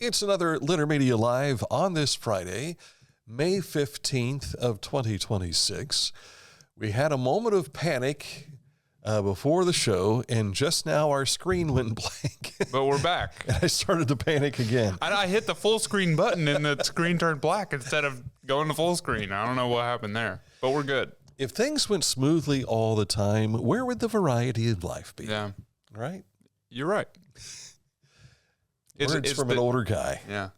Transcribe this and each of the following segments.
It's another Litter Media Live on this Friday, May 15th of 2026. We had a moment of panic before the show, and just now our screen went blank. But we're back. And I started to panic again. I hit the full screen button and the screen turned black instead of going to full screen. I don't know what happened there, but we're good. If things went smoothly all the time, where would the variety of life be? Yeah. Right? You're right. Words from an older guy. Yeah.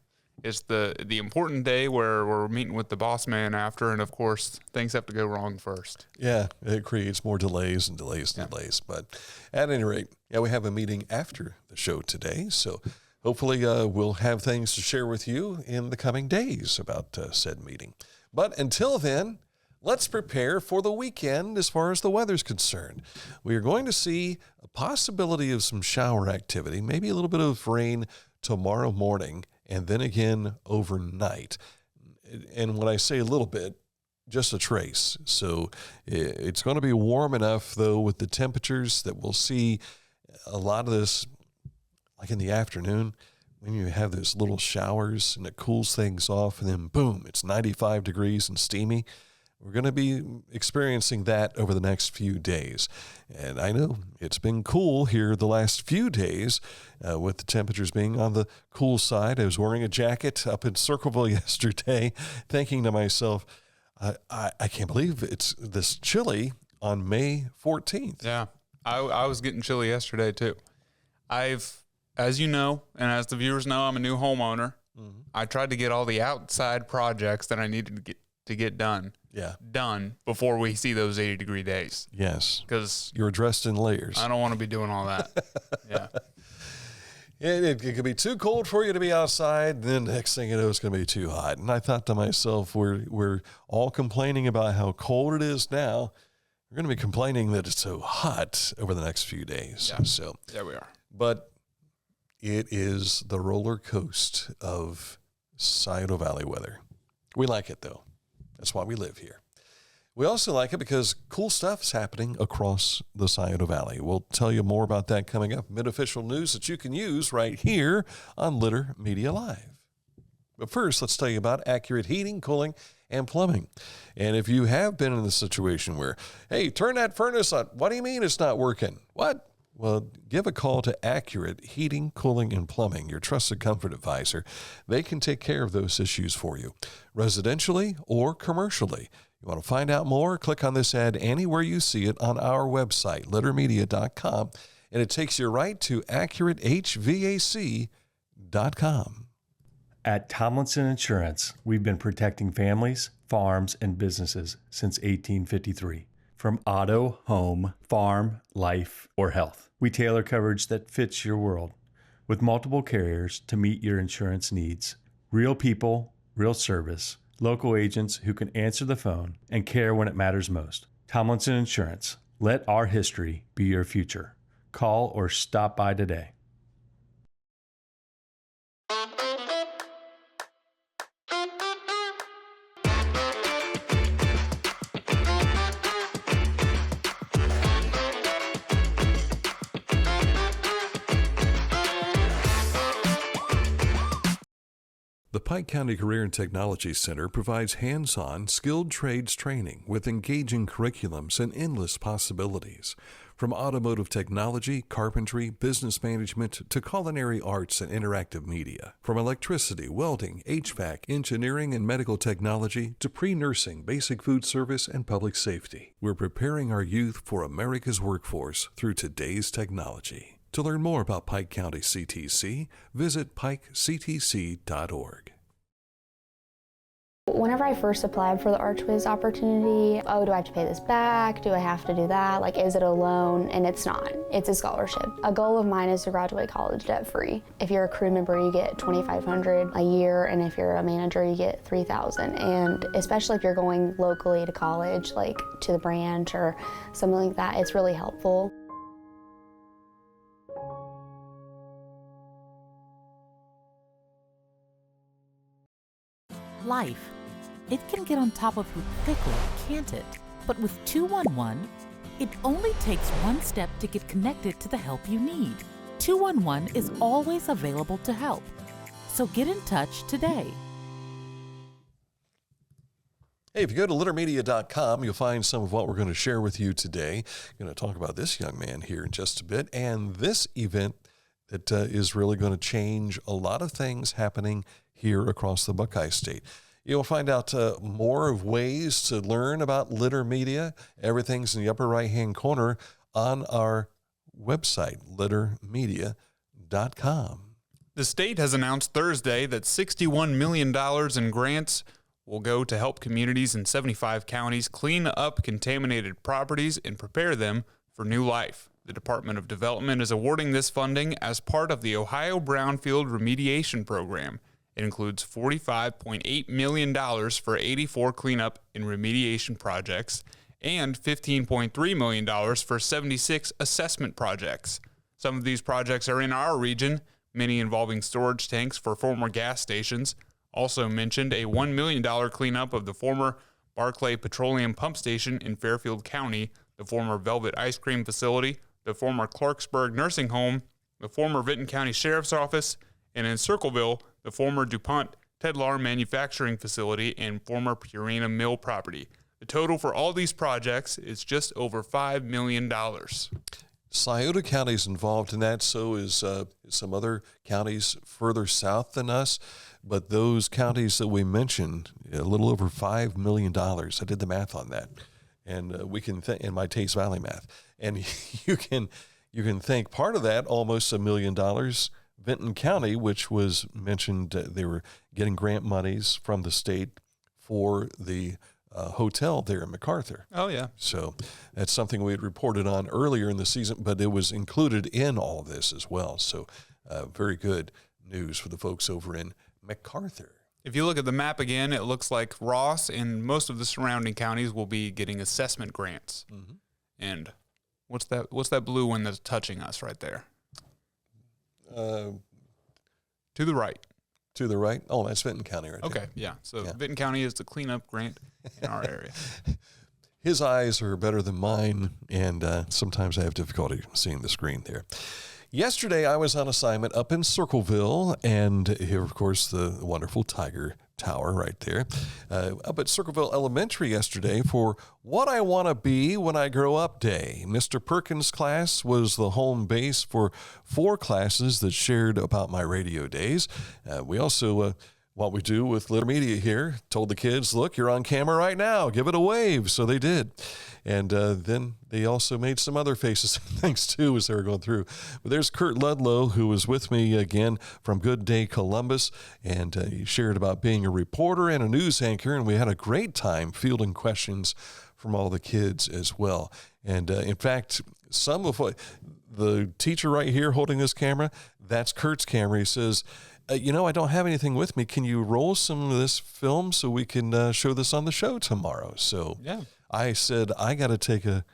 It's the important day where we're meeting with the boss man after, and of course, things have to go wrong first. Yeah, it creates more delays and delays. But at any rate, we have a meeting after the show today, so hopefully we'll have things to share with you in the coming days about said meeting. But until then, let's prepare for the weekend as far as the weather's concerned. We are going to see a possibility of some shower activity, maybe a little bit of rain tomorrow morning, and then again overnight. And when I say a little bit, just a trace. So it's going to be warm enough, though, with the temperatures that we'll see a lot of this, like in the afternoon, when you have those little showers and it cools things off, and then boom, it's 95 degrees and steamy. We're going to be experiencing that over the next few days. And I know it's been cool here the last few days with the temperatures being on the cool side. I was wearing a jacket up in Cirlceville yesterday, thinking to myself, I can't believe it's this chilly on May 14th. Yeah, I was getting chilly yesterday too. As you know, and as the viewers know, I'm a new homeowner. Mm-hmm. I tried to get all the outside projects that I needed to get done before we see those 80-degree days. Yes. Because you're dressed in layers. I don't want to be doing all that. Yeah. It could be too cold for you to be outside, and then next thing you know, it's going to be too hot. And I thought to myself, we're all complaining about how cold it is now. We're going to be complaining that it's so hot over the next few days. Yeah. So there we are. But it is the roller coaster of Scioto Valley weather. We like it, though. That's why we live here. We also like it because cool stuff is happening across the Scioto Valley. We'll tell you more about that coming up. Mid-official news that you can use right here on Litter Media Live. But first, let's tell you about Accurate Heating, Cooling, and Plumbing. And if you have been in the situation where, hey, turn that furnace on. What do you mean it's not working? What? Well, give a call to Accurate Heating, Cooling, and Plumbing, your trusted comfort advisor. They can take care of those issues for you, residentially or commercially. You want to find out more? Click on this ad anywhere you see it on our website, littermedia.com, and it takes you right to AccurateHVAC.com. At Tomlinson Insurance, we've been protecting families, farms, and businesses since 1853. From auto, home, farm, life, or health, we tailor coverage that fits your world with multiple carriers to meet your insurance needs. Real people, real service, local agents who can answer the phone and care when it matters most. Tomlinson Insurance. Let our history be your future. Call or stop by today. The Pike County Career and Technology Center provides hands-on, skilled trades training with engaging curriculums and endless possibilities. From automotive technology, carpentry, business management, to culinary arts and interactive media. From electricity, welding, HVAC, engineering, and medical technology to pre-nursing, basic food service, and public safety. We're preparing our youth for America's workforce through today's technology. To learn more about Pike County CTC, visit pikectc.org. Whenever I first applied for the ArchWiz opportunity, do I have to pay this back? Do I have to do that? Like, is it a loan? And it's not. It's a scholarship. A goal of mine is to graduate college debt-free. If you're a crew member, you get $2,500 a year, and if you're a manager, you get $3,000. And especially if you're going locally to college, like to the branch or something like that, it's really helpful. Life. It can get on top of you quickly, can't it? But with 211, it only takes one step to get connected to the help you need. 211 is always available to help. So get in touch today. Hey, if you go to littermedia.com, you'll find some of what we're going to share with you today. I'm going to talk about this young man here in just a bit, and this event that is really going to change a lot of things happening here across the Buckeye State. You'll find out more of ways to learn about Litter Media. Everything's in the upper right-hand corner on our website, littermedia.com. The state has announced Thursday that $61 million in grants will go to help communities in 75 counties clean up contaminated properties and prepare them for new life. The Department of Development is awarding this funding as part of the Ohio Brownfield Remediation Program. It includes $45.8 million for 84 cleanup and remediation projects and $15.3 million for 76 assessment projects. Some of these projects are in our region, many involving storage tanks for former gas stations. Also mentioned a $1 million cleanup of the former Barclay Petroleum Pump Station in Fairfield County, the former Velvet Ice Cream Facility, the former Clarksburg Nursing Home, the former Vinton County Sheriff's Office, and in Cirlceville, the former DuPont Tedlar Manufacturing Facility and former Purina Mill property. The total for all these projects is just over $5 million. Scioto County is involved in that, so is some other counties further south than us. But those counties that we mentioned, a little over $5 million. I did the math on that, and we can in my Taste Valley math, and you can think part of that, almost $1 million. Vinton County, which was mentioned, they were getting grant monies from the state for the hotel there in MacArthur. Oh, yeah. So that's something we had reported on earlier in the season, but it was included in all of this as well. So very good news for the folks over in MacArthur. If you look at the map again, it looks like Ross and most of the surrounding counties will be getting assessment grants. Mm-hmm. And what's that blue one that's touching us right there? To the right. To the right? Oh, that's Vinton County right there. Okay, yeah. So Vinton County is the cleanup grant in our area. His eyes are better than mine, and sometimes I have difficulty seeing the screen there. Yesterday, I was on assignment up in Cirlceville, and here, of course, the wonderful Tiger Tower right there. Up at Cirlceville Elementary yesterday for What I Want to Be When I Grow Up Day. Mr. Perkins' class was the home base for 4 classes that shared about my radio days. We also, what we do with Litter Media here, told the kids, look, you're on camera right now. Give it a wave. So they did. And then they also made some other faces and things, too, as they were going through. But there's Kurt Ludlow, who was with me again from Good Day Columbus, and he shared about being a reporter and a news anchor, and we had a great time fielding questions from all the kids as well. And in fact, some of what the teacher right here holding this camera, that's Kurt's camera. He says, I don't have anything with me. Can you roll some of this film so we can show this on the show tomorrow? So yeah. I said, I got to take a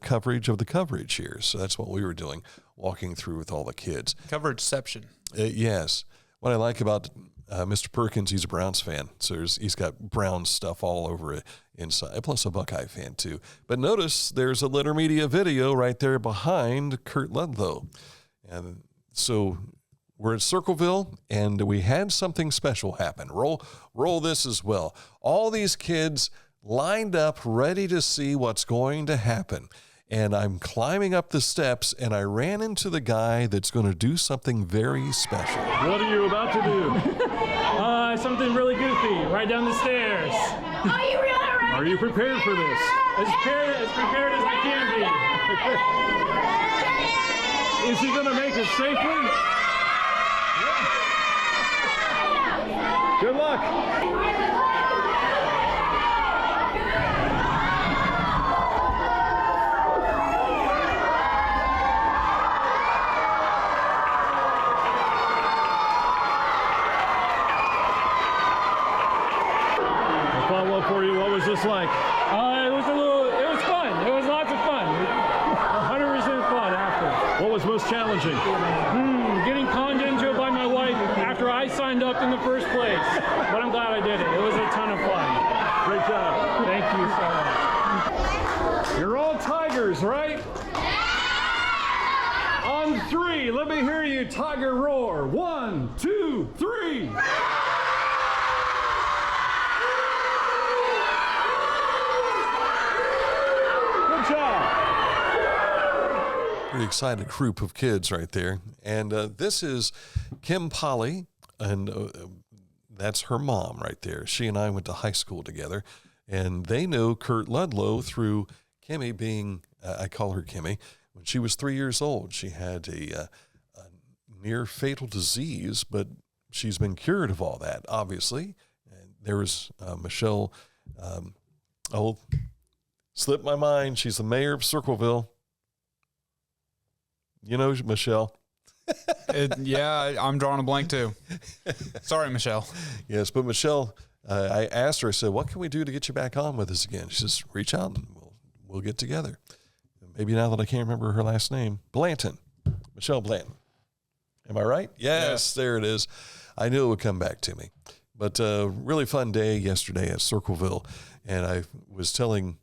coverage of the coverage here. So that's what we were doing, walking through with all the kids. Coverageception. Yes. What I like about Mr. Perkins, he's a Browns fan. So he's got Browns stuff all over it inside, plus a Buckeye fan too. But notice there's a Litter Media video right there behind Kurt Ludlow. And so we're at Cirlceville, and we had something special happen. Roll this as well. All these kids lined up, ready to see what's going to happen. And I'm climbing up the steps, and I ran into the guy that's going to do something very special. What are you about to do? Something really goofy, right down the stairs. Are you prepared for this? As prepared as I can be. Is he going to make it safely? Good luck. I'll follow up for you. What was this like? It was fun. It was lots of fun. 100% fun after. What was most challenging? Getting conned into it by my wife after I signed up in the first place. But I'm glad I did it. It was a ton of fun. Great job. Thank you so much. You're all Tigers, right? On 3. Let me hear you, tiger roar. 1, 2, 3. Good job. Pretty excited group of kids right there. And this is Kim Polly, and that's her mom right there. She and I went to high school together, and they know Kurt Ludlow through Kimmy being, I call her Kimmy, when she was 3 years old. She had a near fatal disease, but she's been cured of all that, obviously. And there was Michelle, slipped my mind. She's the mayor of Cirlceville. You know, Michelle. Yeah, I'm drawing a blank too. Sorry, Michelle. Yes, but Michelle, I asked her, I said, what can we do to get you back on with us again? She says, reach out and we'll get together. Maybe now that I can't remember her last name, Blanton. Michelle Blanton. Am I right? Yes, there it is. I knew it would come back to me. But really fun day yesterday at Cirlceville. And I was telling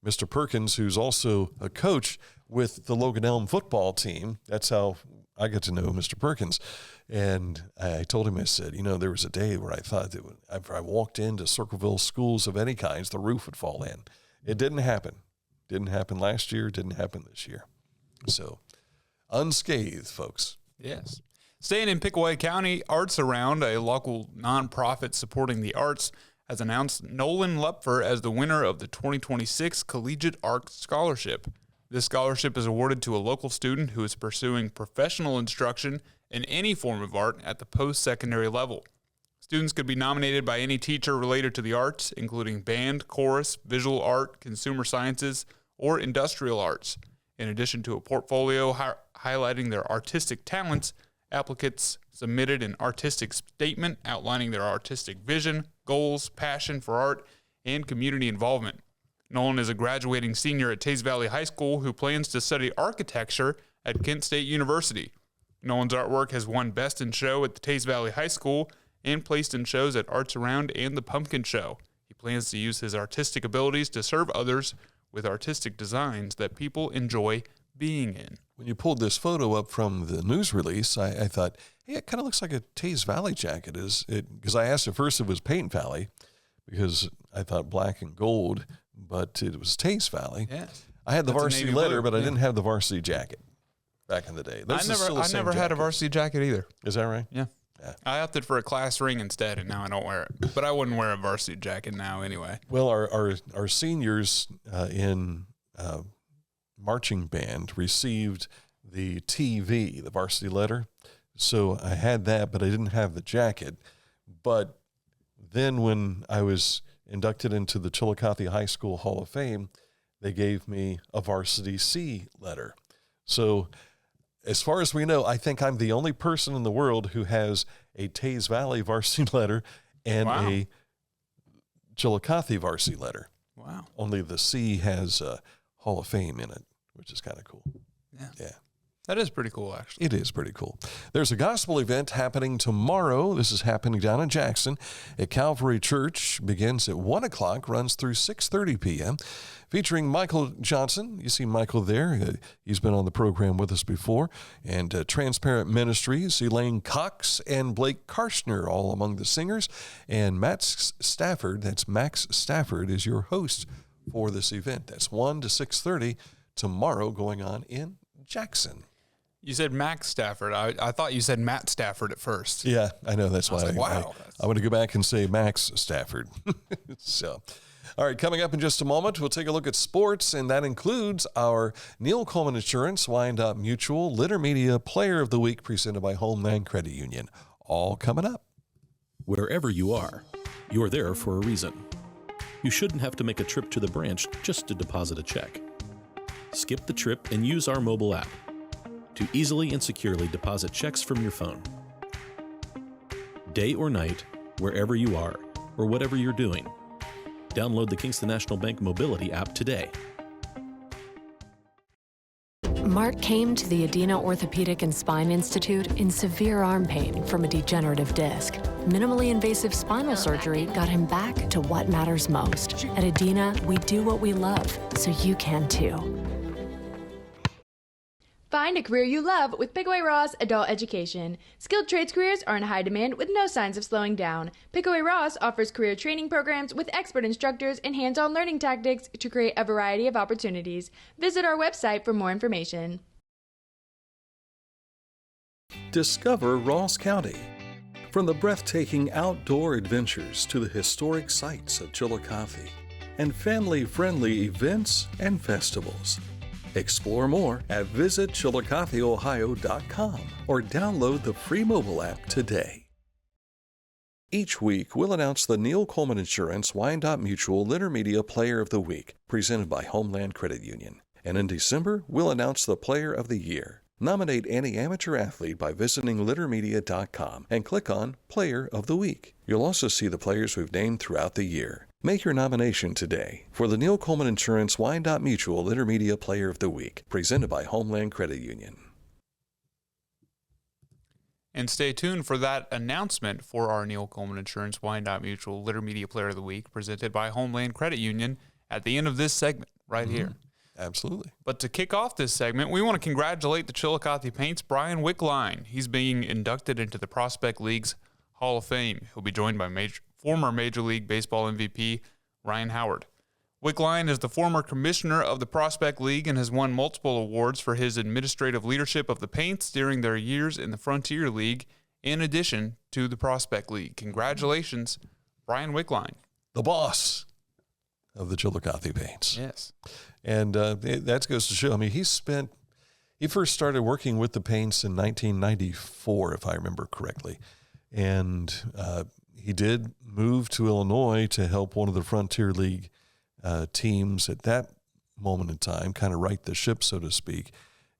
Mr. Perkins, who's also a coach with the Logan Elm football team. That's how I got to know Mr. Perkins. And I told him, I said, you know, there was a day where I thought that if I walked into Cirlceville schools of any kinds, the roof would fall in. It didn't happen. Didn't happen last year. Didn't happen this year. So unscathed, folks. Yes. Staying in Pickaway County, ArtsaRound, a local nonprofit supporting the arts, has announced Nolan Lupfer as the winner of the 2026 Collegiate Art Scholarship. This scholarship is awarded to a local student who is pursuing professional instruction in any form of art at the post-secondary level. Students could be nominated by any teacher related to the arts, including band, chorus, visual art, consumer sciences, or industrial arts. In addition to a portfolio highlighting their artistic talents, applicants submitted an artistic statement outlining their artistic vision, goals, passion for art, and community involvement. Nolan is a graduating senior at Teays Valley High School who plans to study architecture at Kent State University. Nolan's artwork has won Best in Show at the Teays Valley High School and placed in shows at ArtsaRound and the Pumpkin Show. He plans to use his artistic abilities to serve others with artistic designs that people enjoy being in. When you pulled this photo up from the news release, I thought, hey, it kind of looks like a Teays Valley jacket. Because I asked at first if it was Paint Valley, because I thought black and gold, but it was Teays Valley. Yes. I had the That's varsity navy letter, blue. but I didn't have the varsity jacket back in the day. I never had a varsity jacket either. Is that right? Yeah. I opted for a class ring instead, and now I don't wear it. But I wouldn't wear a varsity jacket now anyway. Well, our seniors in marching band received the TV, the varsity letter. So I had that, but I didn't have the jacket. But then when I was inducted into the Chillicothe High School Hall of Fame, they gave me a varsity C letter. So as far as we know, I think I'm the only person in the world who has a Teays Valley varsity letter and a Chillicothe varsity letter. Wow. Only the C has a Hall of Fame in it, which is kind of cool. Yeah. That is pretty cool, actually. It is pretty cool. There's a gospel event happening tomorrow. This is happening down in Jackson at Calvary Church. Begins at 1 o'clock, runs through 6:30 p.m., featuring Michael Johnson. You see Michael there. He's been on the program with us before. And Transparent Ministries, Elaine Cox and Blake Karshner, all among the singers. And Max Stafford, that's Max Stafford, is your host for this event. That's 1 to 6:30 tomorrow, going on in Jackson. You said Max Stafford. I thought you said Matt Stafford at first. Yeah, I know. That's why wow. I want to go back and say Max Stafford. So, all right, coming up in just a moment, we'll take a look at sports, and that includes our Neil Coleman Insurance, Wyandotte Mutual, Litter Media Player of the Week, presented by Homeland Credit Union. All coming up. Wherever you are, you're there for a reason. You shouldn't have to make a trip to the branch just to deposit a check. Skip the trip and use our mobile app to easily and securely deposit checks from your phone. Day or night, wherever you are, or whatever you're doing, download the Kingston National Bank Mobility app today. Mark came to the Adena Orthopedic and Spine Institute in severe arm pain from a degenerative disc. Minimally invasive spinal surgery got him back to what matters most. At Adena, we do what we love, so you can too. Find a career you love with Pickaway Ross Adult Education. Skilled trades careers are in high demand with no signs of slowing down. Pickaway Ross offers career training programs with expert instructors and hands-on learning tactics to create a variety of opportunities. Visit our website for more information. Discover Ross County. From the breathtaking outdoor adventures to the historic sights of Chillicothe and family-friendly events and festivals. Explore more at visitchillicotheohio.com or download the free mobile app today. Each week, we'll announce the Neil Coleman Insurance Wyandotte Mutual Intermedia Player of the Week, presented by Homeland Credit Union. And in December, we'll announce the Player of the Year. Nominate any amateur athlete by visiting littermedia.com and click on Player of the Week. You'll also see the players we've named throughout the year. Make your nomination today for the Neil Coleman Insurance Wyandotte Mutual Intermedia Player of the Week, presented by Homeland Credit Union. And stay tuned for that announcement for our Neil Coleman Insurance Wyandotte Mutual Intermedia Player of the Week, presented by Homeland Credit Union, at the end of this segment right here. Absolutely. But to kick off this segment, we want to congratulate the Chillicothe Paint's Bryan Wickline. He's being inducted into the Prospect League's Hall of Fame. He'll be joined by former Major League Baseball MVP Ryan Howard. Wickline is the former commissioner of the Prospect League and has won multiple awards for his administrative leadership of the Paints during their years in the Frontier League, in addition to the Prospect League. Congratulations, Bryan Wickline. The boss of the Chillicothe Paints. Yes. And that goes to show, I mean, he first started working with the Paints in 1994, if I remember correctly. And he did move to Illinois to help one of the Frontier League teams at that moment in time, kind of right the ship, so to speak.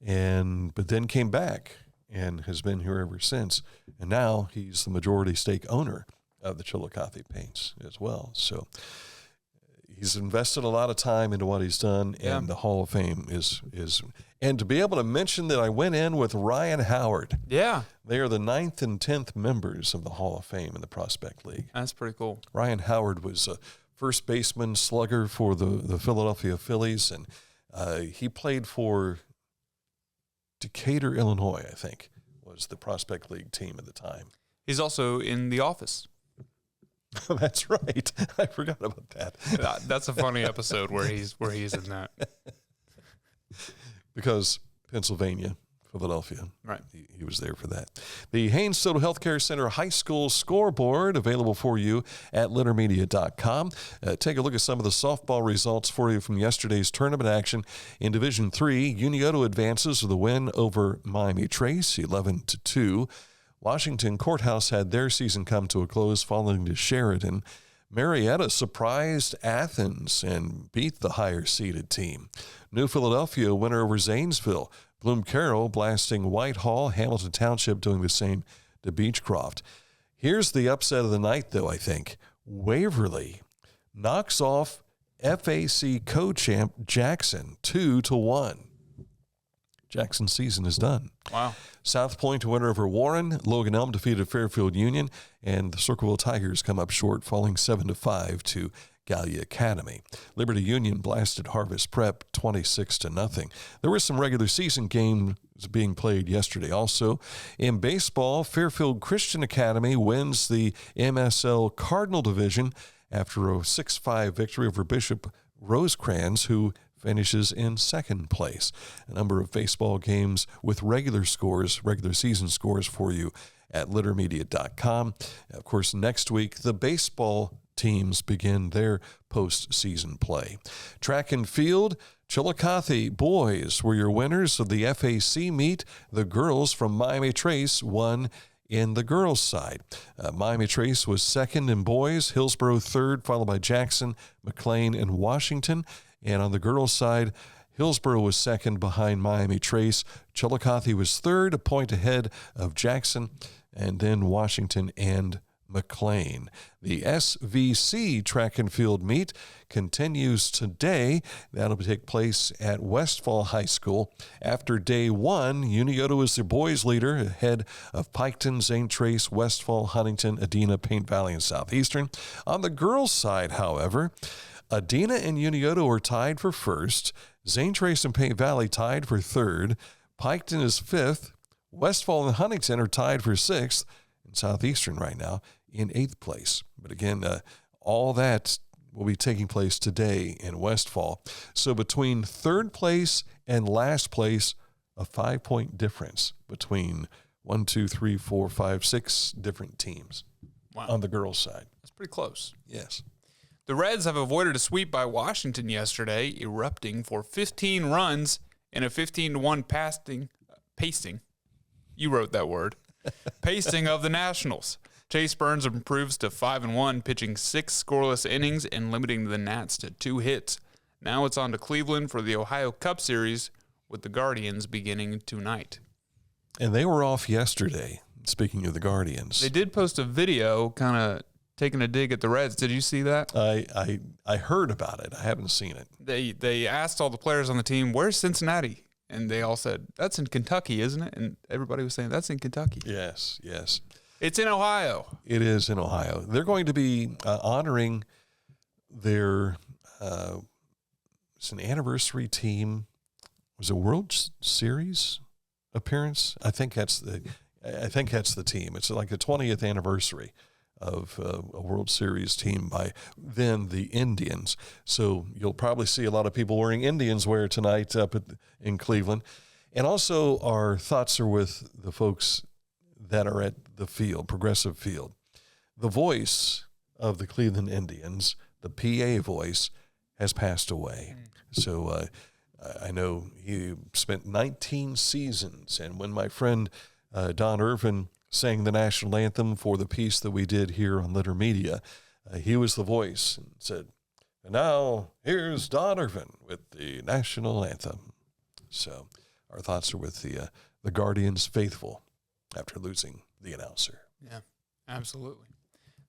But then came back and has been here ever since. And now he's the majority stake owner of the Chillicothe Paints as well. So he's invested a lot of time into what he's done, and the Hall of Fame is and to be able to mention that I went in with Ryan Howard. Yeah. They are the 9th and 10th members of the Hall of Fame in the Prospect League. That's pretty cool. Ryan Howard was a first baseman slugger for the Philadelphia Phillies, and he played for Decatur, Illinois, I think, was the Prospect League team at the time. He's also in The Office. That's right. I forgot about that. That's a funny episode where he's in that. Because Pennsylvania, Philadelphia. Right. He was there for that. The Haynes Soto Healthcare Center High School scoreboard available for you at littermedia.com. Take a look at some of the softball results for you from yesterday's tournament action. In Division III, Unioto advances with a win over Miami Trace, 11-2. Washington Courthouse had their season come to a close, falling to Sheridan. Marietta surprised Athens and beat the higher-seeded team. New Philadelphia winner over Zanesville. Bloom Carroll blasting Whitehall. Hamilton Township doing the same to Beechcroft. Here's the upset of the night, though, I think. Waverly knocks off FAC co-champ Jackson 2-1. Jackson's season is done. Wow. South Point winner over Warren. Logan Elm defeated Fairfield Union, and the Cirlceville Tigers come up short, falling 7-5 to Gallia Academy. Liberty Union blasted Harvest Prep 26-0. There were some regular season games being played yesterday. Also, in baseball, Fairfield Christian Academy wins the MSL Cardinal Division after a 6-5 victory over Bishop Rosecrans, who finishes in second place. A number of baseball games with regular season scores for you at littermedia.com. Of course, next week, the baseball teams begin their postseason play. Track and field, Chillicothe boys were your winners of the FAC meet. The girls from Miami Trace won in the girls' side. Miami Trace was second in boys, Hillsborough third, followed by Jackson, McLean, and Washington. And on the girls' side, Hillsborough was second behind Miami Trace. Chillicothe was third, a point ahead of Jackson, and then Washington and McLean. The SVC track and field meet continues today. That'll take place at Westfall High School. After day one, Unioto is the boys' leader ahead of Piketon, St. Trace, Westfall, Huntington, Adena, Paint Valley, and Southeastern. On the girls' side, however, Adena and Unioto are tied for first. St. Trace and Paint Valley tied for third. Piketon is 5th. Westfall and Huntington are tied for 6th. And Southeastern right now in 8th place. But again, all that will be taking place today in Westfall. So between 3rd place and last place, a 5-point difference between 1, 2, 3, 4, 5, 6 different teams on the girls' side. That's pretty close. Yes. The Reds have avoided a sweep by Washington yesterday, erupting for 15 runs in a 15-1 pasting. You wrote that word. Pasting of the Nationals. Chase Burns improves to 5-1, pitching 6 scoreless innings and limiting the Nats to 2 hits. Now it's on to Cleveland for the Ohio Cup Series, with the Guardians beginning tonight. And they were off yesterday, speaking of the Guardians. They did post a video kind of taking a dig at the Reds. Did you see that? I heard about it. I haven't seen it. They asked all the players on the team, where's Cincinnati? And they all said, that's in Kentucky, isn't it? And everybody was saying, that's in Kentucky. Yes. It's in Ohio. It is in Ohio. They're going to be honoring their it's an anniversary team. Was it World Series appearance? I think that's the team. It's like the 20th anniversary of a World Series team by then the Indians. So you'll probably see a lot of people wearing Indians wear tonight up in Cleveland. And also our thoughts are with the folks that are at the field, Progressive Field. The voice of the Cleveland Indians, the PA voice, has passed away. So I know he spent 19 seasons. And when my friend Don Irvin sang the national anthem for the piece that we did here on Litter Media, he was the voice and said, and now here's Don Irvin with the national anthem. So our thoughts are with the Guardians faithful after losing the announcer. Yeah, absolutely.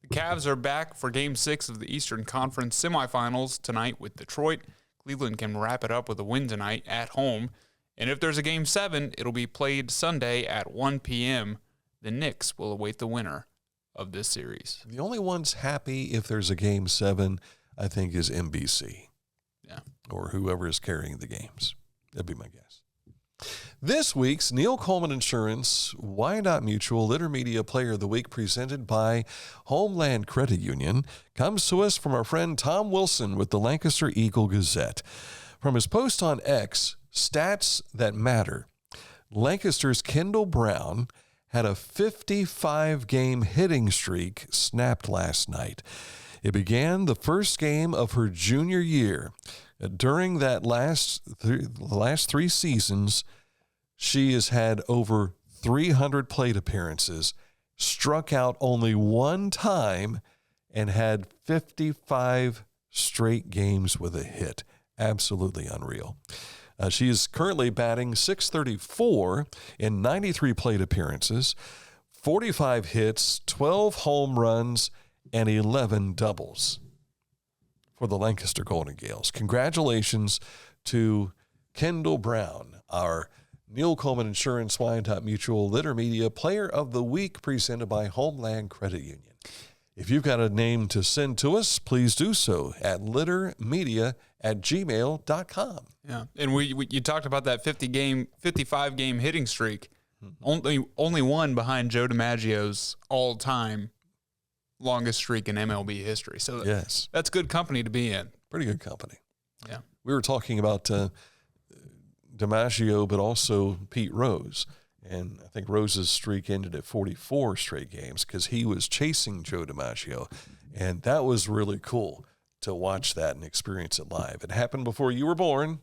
The Cavs are back for Game 6 of the Eastern Conference semifinals tonight with Detroit. Cleveland can wrap it up with a win tonight at home. And if there's a Game 7, it'll be played Sunday at 1 p.m. The Knicks will await the winner of this series. The only ones happy if there's a Game 7, I think, is NBC. Yeah. Or whoever is carrying the games. That'd be my guess. This week's Neil Coleman Insurance Wyandotte Mutual Litter Media Player of the Week, presented by Homeland Credit Union, comes to us from our friend Tom Wilson with the Lancaster Eagle Gazette. From his post on X, Stats That Matter, Lancaster's Kendall Brown had a 55-game hitting streak snapped last night. It began the first game of her junior year. During that last 3 seasons, she has had over 300 plate appearances, struck out only one time, and had 55 straight games with a hit. Absolutely unreal. She is currently batting .634 in 93 plate appearances, 45 hits, 12 home runs, and 11 doubles for the Lancaster Golden Gales. Congratulations to Kendall Brown, our Neil Coleman Insurance Wyandotte Mutual Litter Media Player of the Week, presented by Homeland Credit Union. If you've got a name to send to us, please do so at littermedia@gmail.com. Yeah, and you talked about that 55-game hitting streak. Only one behind Joe DiMaggio's all-time longest streak in MLB history. So yes, that's good company to be in. Pretty good company. Yeah. We were talking about DiMaggio, but also Pete Rose. And I think Rose's streak ended at 44 straight games because he was chasing Joe DiMaggio. And that was really cool to watch that and experience it live. It happened before you were born,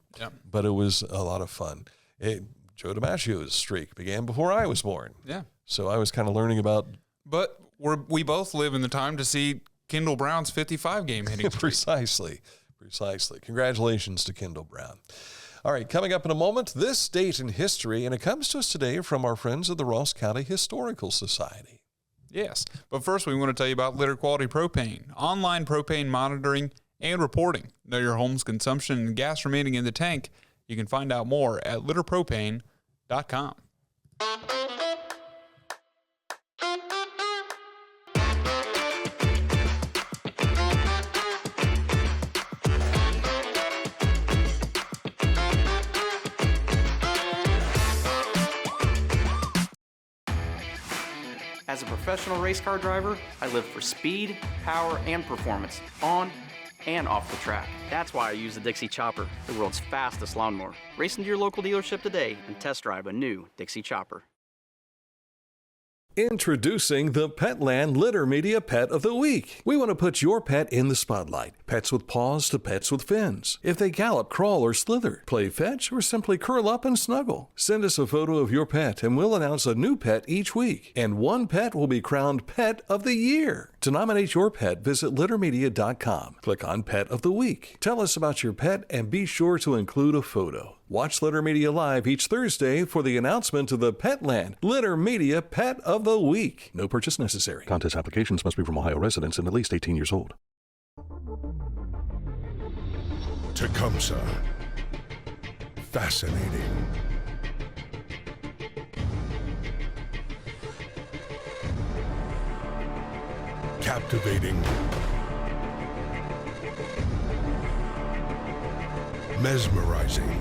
but it was a lot of fun. Joe DiMaggio's streak began before I was born. Yeah. So I was kind of learning about... But we both live in the time to see Kendall Brown's 55-game hitting streak. Precisely. Congratulations to Kendall Brown. All right, coming up in a moment, this date in history, and it comes to us today from our friends of the Ross County Historical Society. Yes, but first we want to tell you about Litter Quality Propane, online propane monitoring and reporting. Know your home's consumption and gas remaining in the tank. You can find out more at litterpropane.com. As a professional race car driver, I live for speed, power, and performance on and off the track. That's why I use the Dixie Chopper, the world's fastest lawnmower. Race into your local dealership today and test drive a new Dixie Chopper. Introducing the Petland Litter Media Pet of the Week. We want to put your pet in the spotlight. Pets with paws to pets with fins. If they gallop, crawl, or slither, play fetch, or simply curl up and snuggle. Send us a photo of your pet and we'll announce a new pet each week. And one pet will be crowned Pet of the Year. To nominate your pet, visit littermedia.com. Click on Pet of the Week. Tell us about your pet and be sure to include a photo. Watch Litter Media Live each Thursday for the announcement of the Petland Litter Media Pet of the Week. No purchase necessary. Contest applications must be from Ohio residents and at least 18 years old. Tecumseh. Fascinating. Captivating. Mesmerizing.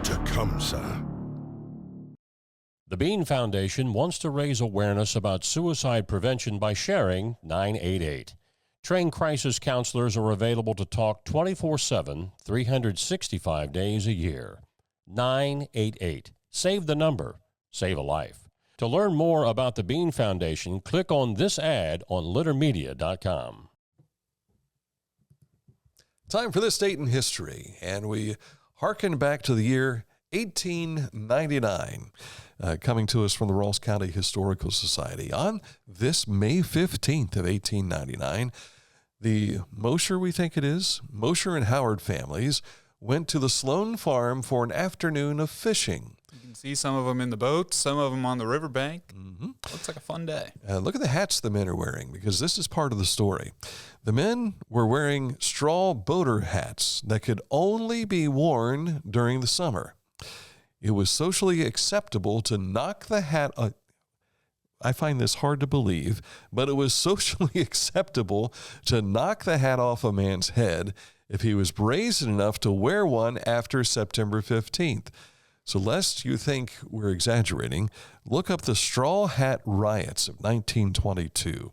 Tecumseh. The Bean Foundation wants to raise awareness about suicide prevention by sharing 988. Trained crisis counselors are available to talk 24/7, 365 days a year. 988. Save the number. Save a life. To learn more about the Bean Foundation, click on this ad on littermedia.com. Time for this date in history, and we hearken back to the year 1899, coming to us from the Ross County Historical Society. On this May 15th of 1899, the Mosher, we think it is, Mosher and Howard families went to the Sloan Farm for an afternoon of fishing. You can see some of them in the boats, some of them on the riverbank. Mm-hmm. Looks like a fun day. Look at the hats the men are wearing, because this is part of the story. The men were wearing straw boater hats that could only be worn during the summer. It was socially acceptable to knock the hat. I find this hard to believe, but it was socially acceptable to knock the hat off a man's head if he was brazen enough to wear one after September 15th. So lest you think we're exaggerating, look up the Straw Hat Riots of 1922,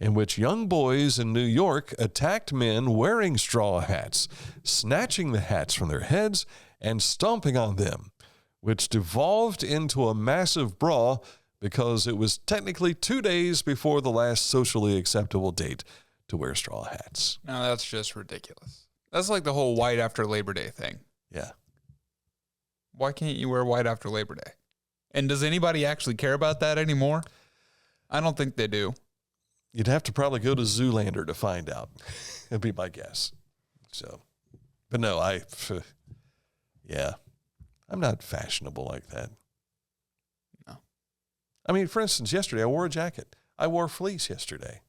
in which young boys in New York attacked men wearing straw hats, snatching the hats from their heads and stomping on them, which devolved into a massive brawl because it was technically 2 days before the last socially acceptable date to wear straw hats. No, that's just ridiculous. That's like the whole white after Labor Day thing. Yeah. Why can't you wear white after Labor Day? And does anybody actually care about that anymore? I don't think they do. You'd have to probably go to Zoolander to find out. It'd be my guess. So, but no, yeah, I'm not fashionable like that. No. I mean, for instance, yesterday I wore a jacket. I wore fleece yesterday.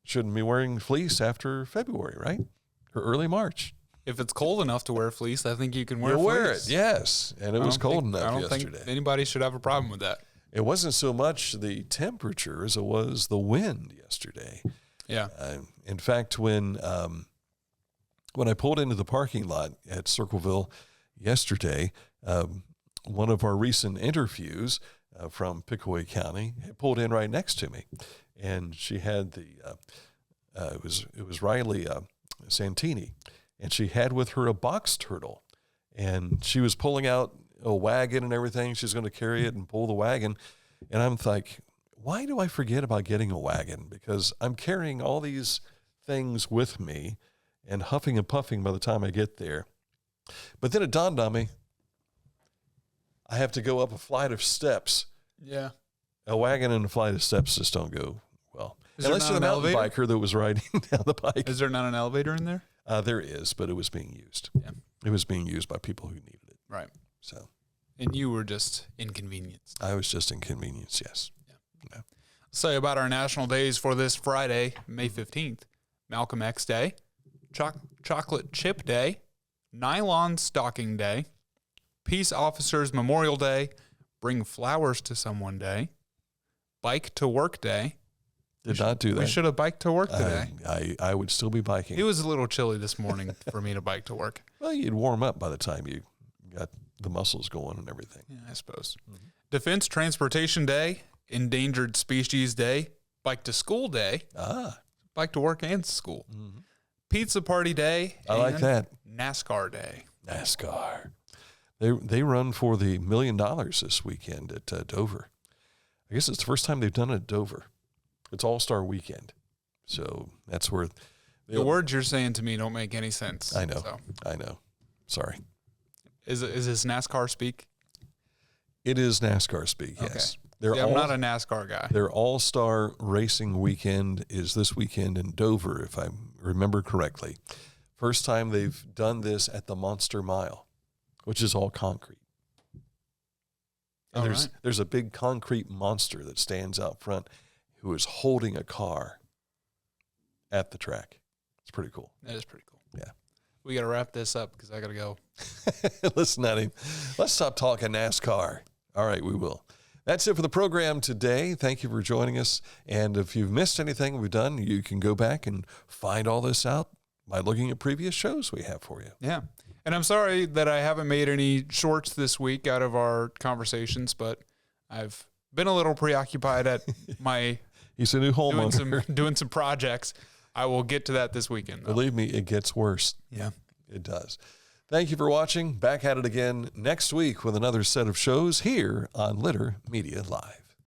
Shouldn't be wearing fleece after February, right? Or early March. If it's cold enough to wear fleece, I think you can wear fleece. Wear it, yes. And it was cold enough yesterday. I don't think anybody should have a problem with that. It wasn't so much the temperature as it was the wind yesterday. Yeah. In fact, when I pulled into the parking lot at Cirlceville yesterday, one of our recent interviews from Pickaway County pulled in right next to me, and she had it was Riley Santini, and she had with her a box turtle, and she was pulling out a wagon and everything. She's going to carry it and pull the wagon. And I'm like, why do I forget about getting a wagon? Because I'm carrying all these things with me and huffing and puffing by the time I get there. But then it dawned on me, I have to go up a flight of steps. Yeah. A wagon and a flight of steps just don't go well. Unless you're the mountain biker that was riding down the bike. Is there not an elevator in there? There is, but it was being used. Yeah. It was being used by people who needed it. Right. So. And you were just inconvenienced. I was just inconvenienced, yes. Yeah. Say about our national days for this Friday, May 15th. Malcolm X Day, Chocolate Chip Day, Nylon Stocking Day, Peace Officers Memorial Day, Bring Flowers to Someone Day, Bike to Work Day. Did not do that. We should have biked to work today. I would still be biking. It was a little chilly this morning for me to bike to work. Well, you'd warm up by the time you got the muscles going and everything. Yeah, I suppose. Mm-hmm. Defense Transportation Day, Endangered Species Day, Bike to School Day, Bike to Work and School, Pizza Party Day. I like that. NASCAR Day. NASCAR. They run for the $1 million this weekend at Dover. I guess it's the first time they've done it at Dover. It's All-Star Weekend. So that's where... The words you're saying to me don't make any sense. I know. I know. Sorry. Is this NASCAR speak? It is NASCAR speak, yes. Okay. I'm not a NASCAR guy. Their All-Star Racing Weekend is this weekend in Dover, if I remember correctly. First time they've done this at the Monster Mile, which is all concrete. And there's a big concrete monster that stands out front who is holding a car at the track. It's pretty cool. That is pretty cool. Yeah. We got to wrap this up because I got to go. Listen at him. Let's stop talking NASCAR. All right, we will. That's it for the program today. Thank you for joining us. And if you've missed anything we've done, you can go back and find all this out by looking at previous shows we have for you. Yeah. And I'm sorry that I haven't made any shorts this week out of our conversations, but I've been a little preoccupied at my... He's a new homeowner. Doing some projects. I will get to that this weekend, though. Believe me, it gets worse. Yeah. It does. Thank you for watching. Back at it again next week with another set of shows here on Litter Media Live.